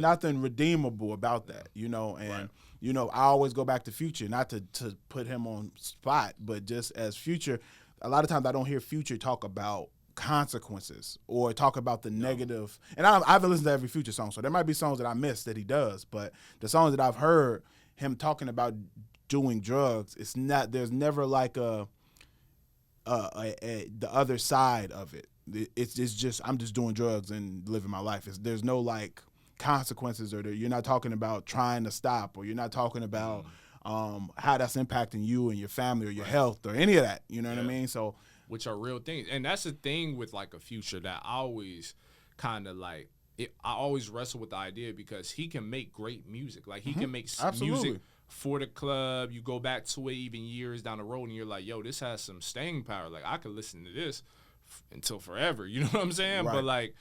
nothing redeemable about that, you know. And you know, I always go back to Future, not to put him on spot, but just as Future. A lot of times I don't hear Future talk about consequences or talk about the negative. And I haven't listened to every Future song, so there might be songs that I missed that he does. But the songs that I've heard him talking about doing drugs, it's not. There's never like the other side of it. It's just I'm just doing drugs and living my life. There's no like consequences, or you're not talking about trying to stop, or you're not talking about how that's impacting you and your family or your health or any of that. You know what I mean? So, which are real things, and that's the thing with like a Future that I always kind of like. I always wrestle with the idea because he can make great music. Like he can make music for the club. You go back to it even years down the road, and you're like, yo, this has some staying power. Like I could listen to this until forever. You know what I'm saying? Right. But like,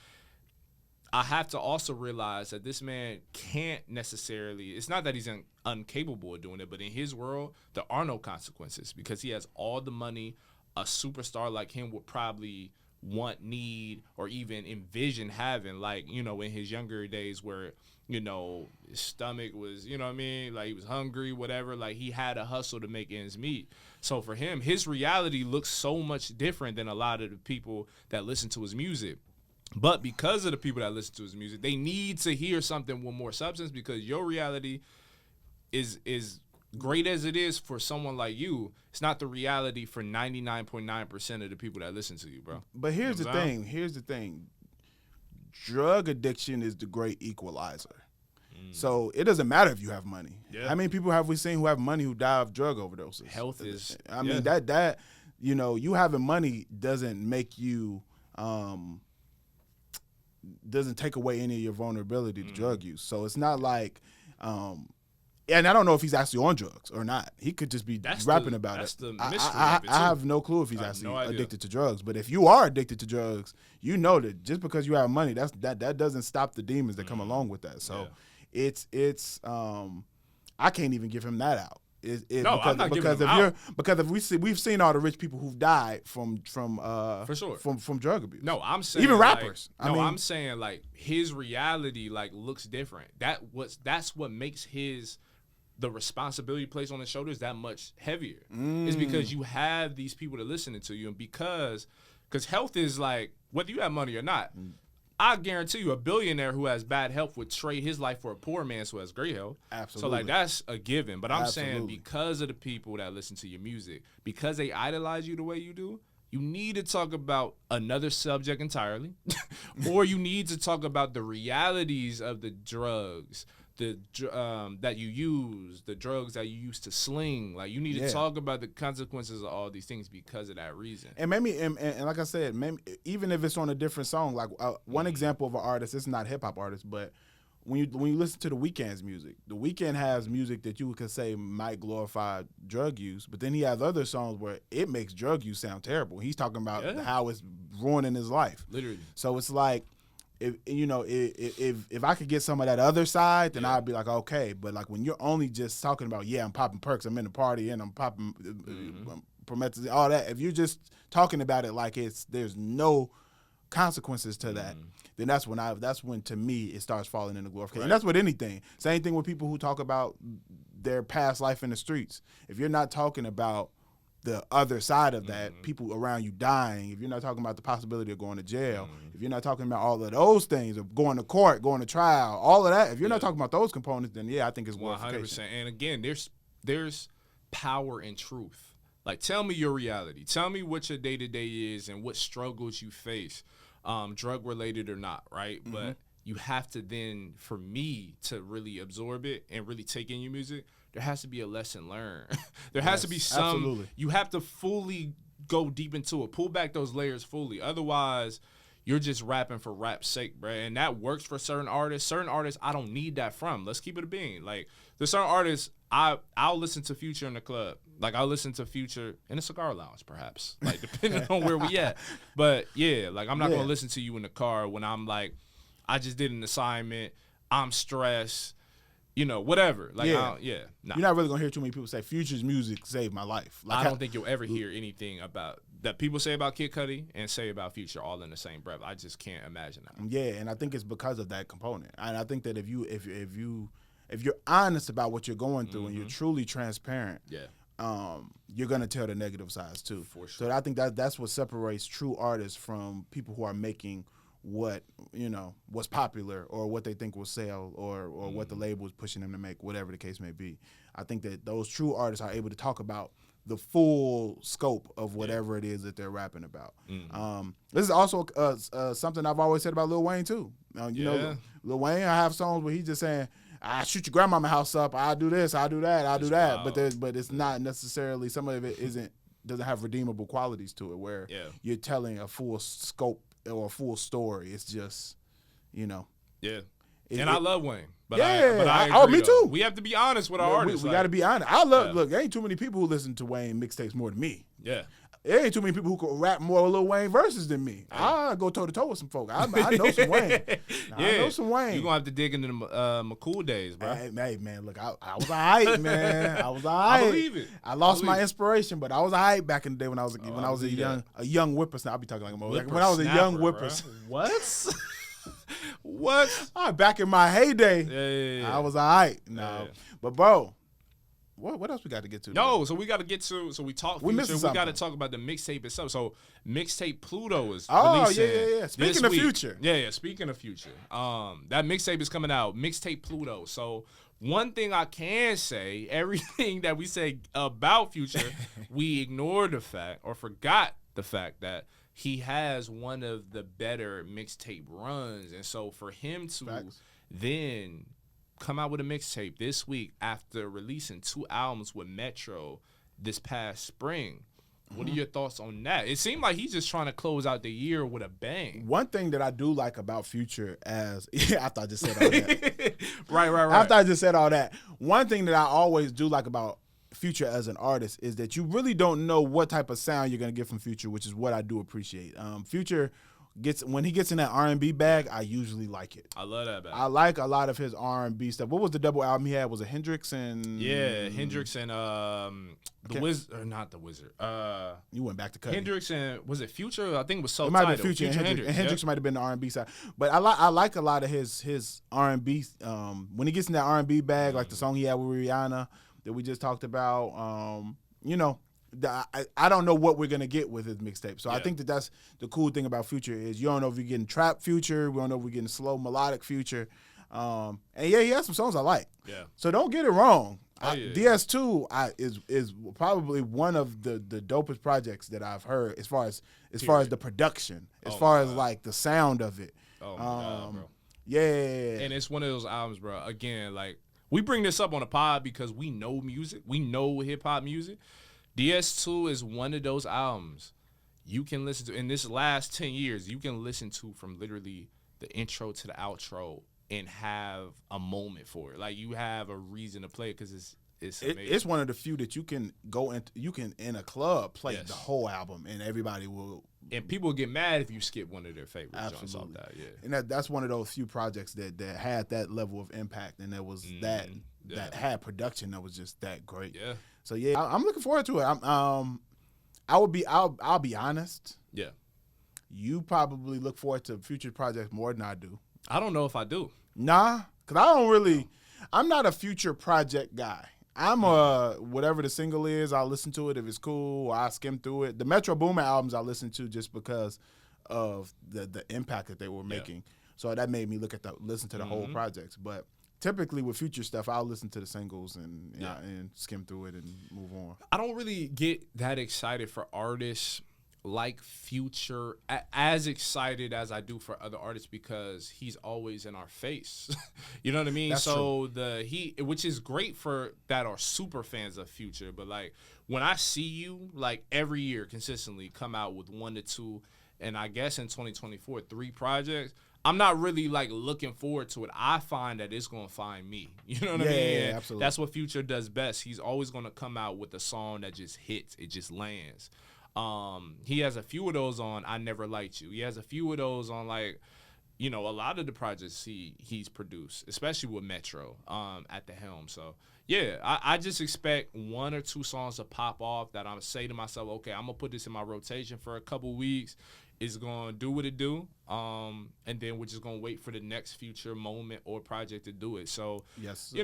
I have to also realize that this man can't necessarily. It's not that he's incapable of doing it, but in his world, there are no consequences because he has all the money. A superstar like him would probably want, need, or even envision having, like, you know, in his younger days where, you know, his stomach was, you know what I mean, like he was hungry, whatever, like he had a hustle to make ends meet. So for him, his reality looks so much different than a lot of the people that listen to his music. But because of the people that listen to his music, they need to hear something with more substance because your reality is great as it is for someone like you, it's not the reality for 99.9% of the people that listen to you, bro. But here's the thing. Drug addiction is the great equalizer. So it doesn't matter if you have money. Yeah. How many people have we seen who have money who die of drug overdoses? Health is. I mean, that you know, you having money doesn't make you doesn't take away any of your vulnerability to drug use. So it's not like And I don't know if he's actually on drugs or not. He could just be rapping about that's it. The mystery I of it, too. have no clue if he's actually addicted to drugs. But if you are addicted to drugs, you know that just because you have money, that doesn't stop the demons that come along with that. So it's I can't even give him that out. I'm not giving him out. Because we've seen all the rich people who've died from for sure from drug abuse. No, I'm saying even rappers. I'm saying like his reality like looks different. That's what makes the responsibility placed on his shoulders that much heavier. It's because you have these people that listening to you, and because health is like whether you have money or not. I guarantee you a billionaire who has bad health would trade his life for a poor man who has great health. Absolutely. So, like, that's a given. But I'm saying because of the people that listen to your music, because they idolize you the way you do, you need to talk about another subject entirely, or you need to talk about the realities of the drugs, that you use, the drugs that you used to sling. Like, you need to talk about the consequences of all these things because of that reason. And maybe, and like I said, maybe even if it's on a different song, like one example of an artist, it's not a hip hop artist, but when you listen to The Weeknd's music, The Weeknd has music that you could say might glorify drug use, but then he has other songs where it makes drug use sound terrible. He's talking about how it's ruining his life. Literally. So it's like, if I could get some of that other side, then I'd be like, okay. But like when you're only just talking about, I'm popping perks, I'm in the party, and I'm popping promethazine, all that. If you're just talking about it like there's no consequences to that, then that's when to me it starts falling into glorification. Right. And that's with anything. Same thing with people who talk about their past life in the streets. If you're not talking about the other side of that, people around you dying, if you're not talking about the possibility of going to jail, if you're not talking about all of those things, of going to court, going to trial, all of that, if you're not talking about those components, then I think it's glorification. 100%. And again, there's power in truth. Like, tell me your reality. Tell me what your day-to-day is and what struggles you face, drug-related or not, right? But you have to then, for me to really absorb it and really take in your music, there has to be a lesson learned. There has to be some. Absolutely. You have to fully go deep into it. Pull back those layers fully. Otherwise, you're just rapping for rap's sake, bro. And that works for certain artists. Certain artists, I don't need that from. Let's keep it a bean. Like, there's certain artists, I'll listen to Future in the club. Like, I'll listen to Future in a cigar lounge, perhaps. Like, depending on where we at. But, like, I'm not going to listen to you in the car when I'm like, I just did an assignment. I'm stressed. Whatever. Like, nah. You're not really gonna hear too many people say Future's music saved my life. Like, I don't think you'll ever hear anything about that people say about Kid Cudi and say about Future all in the same breath. I just can't imagine that. Yeah, and I think it's because of that component. And I think that if you're honest about what you're going through and you're truly transparent, you're gonna tell the negative sides too. For sure. So I think that's what separates true artists from people who are making what's popular or what they think will sell or what the label is pushing them to make, whatever the case may be. I think that those true artists are able to talk about the full scope of whatever it is that they're rapping about. This is also something I've always said about Lil Wayne too. Lil Wayne, I have songs where he's just saying, I shoot your grandmama house up, I do this, I do that, I do that. Wild. But it's not necessarily, some of it doesn't have redeemable qualities to it where you're telling a full scope or a full story. It's just, and I love Wayne. But I agree, me too. We have to be honest with our artists. We got to be honest. I love. Look, there ain't too many people who listen to Wayne mixtapes more than me. Yeah. There ain't too many people who can rap more Lil Wayne verses than me. I go toe to toe with some folk. I know some Wayne. I know some Wayne. You gonna have to dig into the McCool days, bro. Hey man, look, I was alright, man. I was alright. I believe it. I lost my inspiration, but I was alright back in the day when I was a young whippersnapper. I'll be talking like a when I was a young whippersnapper. What? What? Back in my heyday, I was alright. No, but bro. What else we got to get to? No, so we got to get to. So we talk. We got to talk about the mixtape itself. So mixtape Pluto is releasing. Yeah. Speaking of Future. Yeah. Speaking of Future, that mixtape is coming out. Mixtape Pluto. So one thing I can say, everything that we say about Future, we ignored the fact or forgot the fact that he has one of the better mixtape runs, and so for him to then come out with a mixtape this week after releasing 2 albums with Metro this past spring, What are your thoughts on that? It seemed like he's just trying to close out the year with a bang. One thing that I do like about Future after I just said all that. Right. After I just said all that, one thing that I always do like about Future as an artist is that you really don't know what type of sound you're going to get from Future, which is what I do appreciate. Future when he gets in that R&B bag, I usually like it. I love that bag. I like a lot of his R&B stuff. What was the double album he had? Was it Hendrix and Hendrix and the Wizard, or not the Wizard? You went back to Cudi. Hendrix and was it Future? I think it was so. It might have been Future and Hendrix. And Hendrix might have been the R&B side. But I like a lot of his R&B. When he gets in that R&B bag, like the song he had with Rihanna that we just talked about. I don't know what we're gonna get with his mixtape. So I think that's the cool thing about Future is you don't know if you're getting trap Future, we don't know if we're getting slow melodic Future. And he has some songs I like. Yeah. So don't get it wrong. DS2 is probably one of the dopest projects that I've heard as far as the production, as far as like the sound of it. Oh my God, bro. Yeah. And it's one of those albums, bro. Again, like we bring this up on the pod because we know music, we know hip hop music. DS2 is one of those albums you can listen to in this last 10 years. You can listen to from literally the intro to the outro and have a moment for it. Like you have a reason to play it because it's amazing. It's one of the few that you can go into. You can in a club play the whole album and everybody will. And people get mad if you skip one of their favorite Absolutely. joints off that. Yeah, and that's one of those few projects that had that level of impact and that was that had production that was just that great. Yeah. So I'm looking forward to it. I'll be honest. Yeah. You probably look forward to Future projects more than I do. I don't know if I do. Nah, because I'm not a Future project guy. I'm whatever the single is, I'll listen to it if it's cool, or I skim through it. The Metro Boomin albums I listen to just because of the impact that they were making. So that made me listen to the whole projects. But typically with Future stuff, I'll listen to the singles and skim through it and move on. I don't really get that excited for artists like Future, as excited as I do for other artists because he's always in our face. You know what I mean? That's so true. Which is great for that are super fans of Future, but like when I see you like every year consistently come out with 1 to 2, and I guess in 2024 3 projects, I'm not really like looking forward to it. I find that it's gonna find me. You know what I mean? Yeah, absolutely. That's what Future does best. He's always gonna come out with a song that just hits. It just lands. He has a few of those on I Never Liked You. He has a few of those on like, a lot of the projects he's produced, especially with Metro at the helm. So yeah, I just expect 1 or 2 songs to pop off that I'm say to myself, okay, I'm gonna put this in my rotation for a couple weeks. It's gonna do what it do, and then we're just gonna wait for the next Future moment or project to do it. So yes,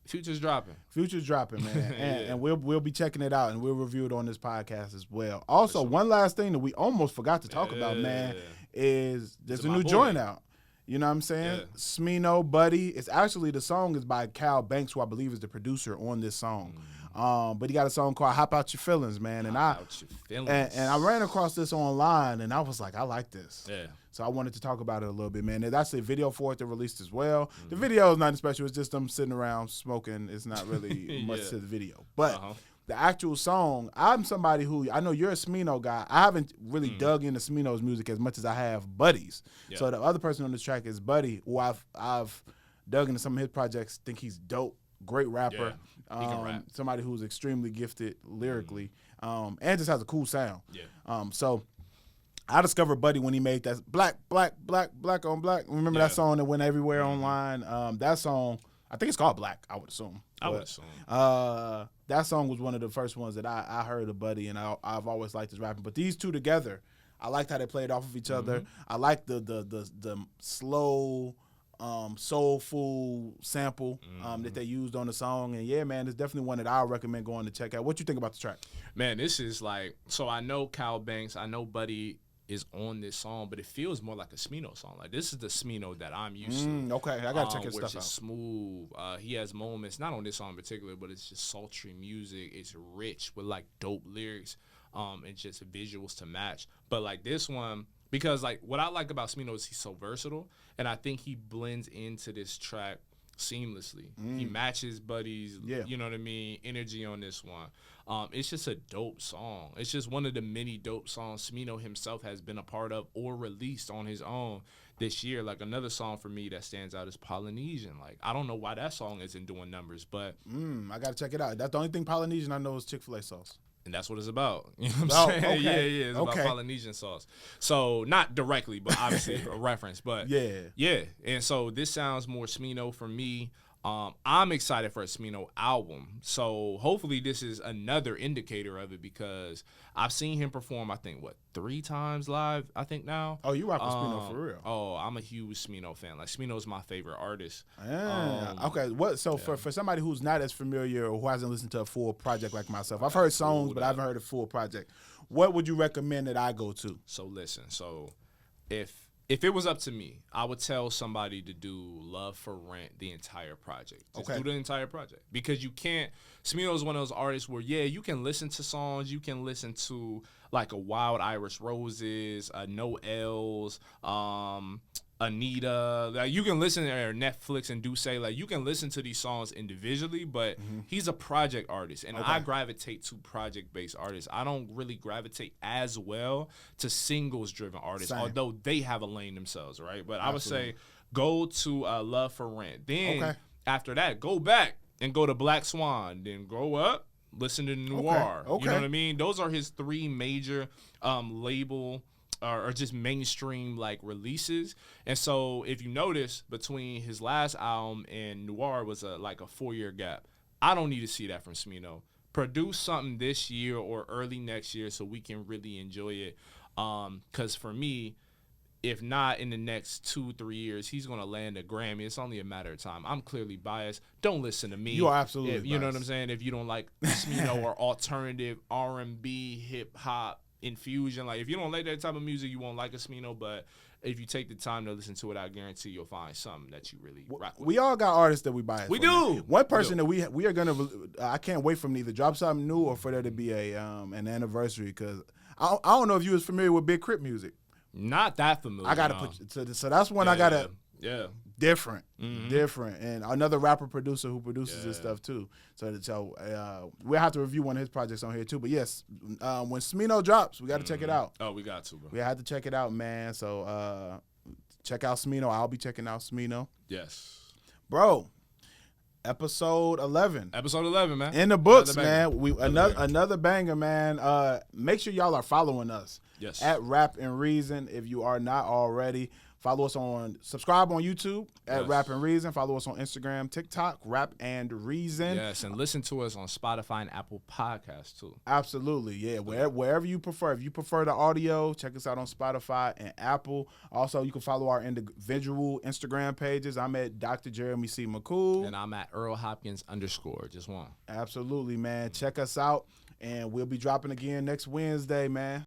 Future's dropping. Future's dropping, man. And we'll be checking it out and we'll review it on this podcast as well. Also, one last thing that we almost forgot to talk about, man, is there's a new joint out. You know what I'm saying? Yeah. Smino, Buddy. It's actually, the song is by Cal Banks, who I believe is the producer on this song. But he got a song called Hop Out Your Feelings, man. And I ran across this online and I was like, I like this. Yeah. So I wanted to talk about it a little bit, man. There's actually a video for it that released as well. The video is nothing special. It's just them sitting around smoking. It's not really much to the video. But the actual song, I'm somebody who, I know you're a Smino guy. I haven't really dug into Smino's music as much as I have Buddy's. Yeah. So the other person on this track is Buddy, who I've dug into some of his projects, think he's dope. Great rapper, he can rap. Somebody who's extremely gifted lyrically, and just has a cool sound. Yeah. So I discovered Buddy when he made that black on black. Remember that song that went everywhere online? That song, I think it's called Black, I would assume. That song was one of the first ones that I heard of Buddy, and I've always liked his rapping. But these two together, I liked how they played off of each other. I like the slow, soulful sample that they used on the song. And yeah, man, it's definitely one that I recommend going to check out. What you think about the track? Man, this is like, so I know Cal Banks, I know Buddy is on this song, but it feels more like a Smino song. Like, this is the Smino that I'm used to. Okay, I gotta check his stuff out. It's just smooth. He has moments, not on this song in particular, but it's just sultry music. It's rich with like dope lyrics, and just visuals to match. But like this one, because like what I like about Smino is he's so versatile, and I think he blends into this track seamlessly. He matches Buddy's, you know what I mean, energy on this one. It's just a dope song. It's just one of the many dope songs Smino himself has been a part of or released on his own this year. Like, another song for me that stands out is Polynesian. Like, I don't know why that song isn't doing numbers, but I gotta check it out. That's the only thing Polynesian I know is Chick-fil-A sauce. And that's what it's about. You know what I'm saying? Okay. Yeah. It's about Polynesian sauce. So, not directly, but obviously a reference. But yeah. And so this sounds more Smino for me. I'm excited for a Smino album. So hopefully this is another indicator of it, because I've seen him perform, I think, 3 times live, I think now. Oh, you rock with Smino for real? Oh, I'm a huge Smino fan. Like, Smino's my favorite artist. Okay. For somebody who's not as familiar or who hasn't listened to a full project like myself, I've heard songs, but I haven't heard a full project. What would you recommend that I go to? So listen, if it was up to me, I would tell somebody to do Love for Rent, the entire project. Just do the entire project. Because you can't, Smino is one of those artists where, you can listen to songs, you can listen to like a Wild Irish Roses, No L's, Anita. Like, you can listen to Netflix and Duce. Like, you can listen to these songs individually, but he's a project artist, and I gravitate to project-based artists. I don't really gravitate as well to singles-driven artists, although they have a lane themselves, right? But I would say go to Love for Rent. Then after that, go back and go to Black Swan. Then grow up, listen to Noir. You know what I mean? Those are his 3 major label or just mainstream like releases. And so if you notice, between his last album and Noir was a 4-year gap. I don't need to see that from Smino. Produce something this year or early next year so we can really enjoy it. Because for me, if not in the next 2-3 years, he's going to land a Grammy. It's only a matter of time. I'm clearly biased. Don't listen to me. You are absolutely biased. You know what I'm saying? If you don't like Smino or alternative R&B, hip-hop, infusion, like, if you don't like that type of music, you won't like a Smino. But if you take the time to listen to it, I guarantee you'll find something that you really rock with. We all got artists that we bias. We do. One person that we are gonna. I can't wait for them to either drop something new or for there to be a an anniversary, because I don't know if you was familiar with Big Crit music. Not that familiar. I gotta put so that's one I gotta. Different, and another rapper producer who produces this stuff too. So we'll have to review one of his projects on here too. But yes, when Smino drops, we got to check it out. Oh, we got to, bro. We had to check it out, man. So check out Smino. I'll be checking out Smino. Yes, bro. Episode 11. Episode 11, man. In the books, man. Another banger, man. Make sure y'all are following us. Yes. At Rap and Reason, if you are not already. Follow us subscribe on YouTube at Rap and Reason. Follow us on Instagram, TikTok, Rap and Reason. Yes, and listen to us on Spotify and Apple Podcasts too. Absolutely, yeah. Wherever you prefer. If you prefer the audio, check us out on Spotify and Apple. Also, you can follow our individual Instagram pages. I'm at Dr. Jeremy C. McCool. And I'm at Earl Hopkins _ just one. Absolutely, man. Check us out, and we'll be dropping again next Wednesday, man.